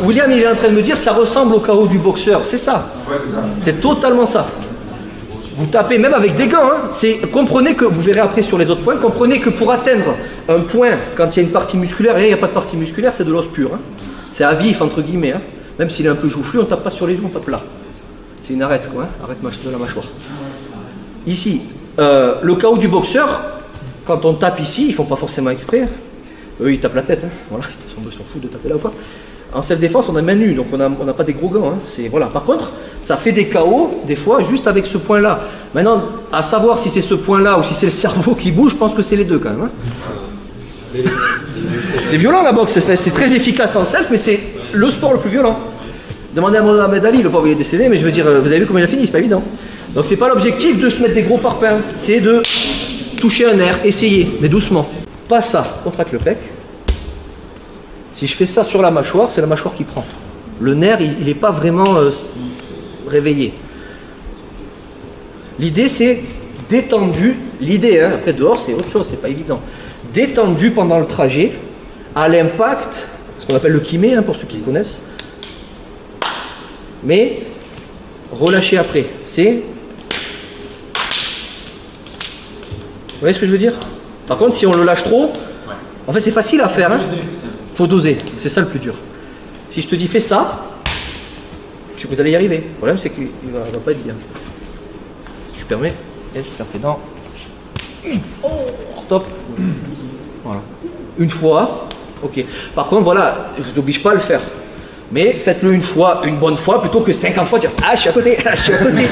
William, il est en train de me dire, ça ressemble au KO du boxeur. C'est ça. Ouais, c'est ça. C'est totalement ça. Vous tapez même avec des gants. Hein. Comprenez que, vous verrez après sur les autres points, comprenez que pour atteindre un point, quand il y a une partie musculaire, et il n'y a pas de partie musculaire, c'est de l'os pur. Hein. C'est à vif, entre guillemets. Hein. Même s'il est un peu joufflu, on ne tape pas sur les joues, on tape là. C'est une arête, quoi. Hein. Arrête de la mâchoire. Ici, le KO du boxeur, quand on tape ici, ils ne font pas forcément exprès. Eux, ils tapent la tête. Hein. Voilà, ils s'en foutent de taper là ou pas. En self-défense, on a main nue, donc on n'a pas des gros gants. Hein. Voilà. Par contre, ça fait des KO, des fois, juste avec ce point-là. Maintenant, à savoir si c'est ce point-là ou si c'est le cerveau qui bouge, je pense que c'est les deux quand même. Hein. C'est violent la boxe, c'est très efficace en self, mais c'est le sport le plus violent. Demandez à Mohamed Ali, le pauvre il est décédé, mais je veux dire, vous avez vu comment il a fini, c'est pas évident. Donc c'est pas l'objectif de se mettre des gros parpaings, c'est de toucher un nerf, essayer, mais doucement. Pas ça, contracte le pec. Si je fais ça sur la mâchoire, c'est la mâchoire qui prend. Le nerf, il n'est pas vraiment réveillé. L'idée, c'est détendu. L'idée, hein, après dehors, c'est autre chose, c'est pas évident. Détendu pendant le trajet, à l'impact, ce qu'on appelle le kimé, hein, pour ceux qui connaissent. Mais relâché après. C'est... Vous voyez ce que je veux dire? Par contre, si on le lâche trop, en fait, c'est facile à faire. Hein. Faut doser, c'est ça le plus dur. Si je te dis fais ça, vous allez y arriver. Le problème c'est qu'il va pas être bien. Je permets, yes, ça fait dans. Stop. Voilà. Une fois, ok. Par contre, voilà, je vous oblige pas à le faire. Mais faites-le une fois, une bonne fois, plutôt que 50 fois dire ah je suis à côté, ah je suis à côté.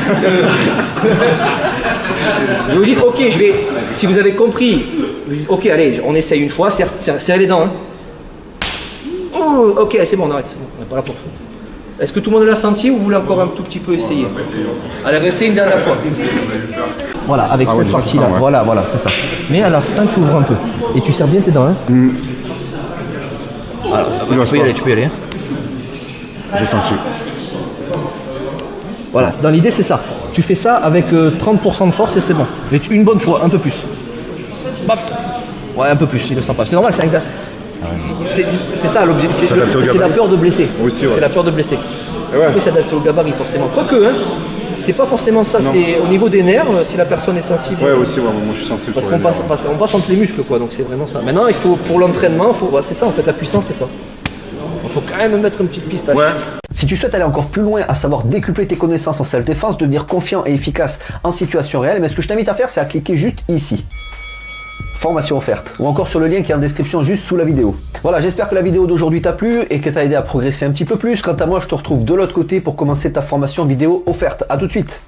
Je vous dis ok, je vais. Si vous avez compris, ok allez, on essaye une fois, serrez les dents. Hein. Oh, ok, c'est bon, on arrête. On n'est pas là pour ça. Est-ce que tout le monde l'a senti ou vous voulez encore un tout petit peu essayer? Allez, restez une dernière fois. Voilà, avec cette partie-là. Ouais. Voilà, c'est ça. Mais à la fin, tu ouvres un peu. Et tu serres bien tes dents. Hein. Alors, tu peux y aller. Hein. J'ai senti. Voilà, dans l'idée, c'est ça. Tu fais ça avec 30% de force et c'est bon. Mais une bonne fois, un peu plus. Bap. Ouais, un peu plus, il ne le sent pas. C'est normal, c'est un gars. C'est ça l'objectif, c'est la peur de blesser. Ouais. C'est la peur de blesser. Ouais. Après, s'adapter au gabarit forcément. Quoique, hein, c'est pas forcément ça, c'est au niveau des nerfs, si la personne est sensible. Ouais, aussi, moi je suis sensible. Parce qu'on passe entre les muscles, quoi, donc c'est vraiment ça. Maintenant, il faut, pour l'entraînement, c'est ça en fait, la puissance, c'est ça. Il faut quand même mettre une petite piste à Si tu souhaites aller encore plus loin, à savoir décupler tes connaissances en self-défense, devenir confiant et efficace en situation réelle, mais ce que je t'invite à faire, c'est à cliquer juste ici. Formation offerte, ou encore sur le lien qui est en description juste sous la vidéo. Voilà, j'espère que la vidéo d'aujourd'hui t'a plu et que t'a aidé à progresser un petit peu plus. Quant à moi, je te retrouve de l'autre côté pour commencer ta formation vidéo offerte. À tout de suite.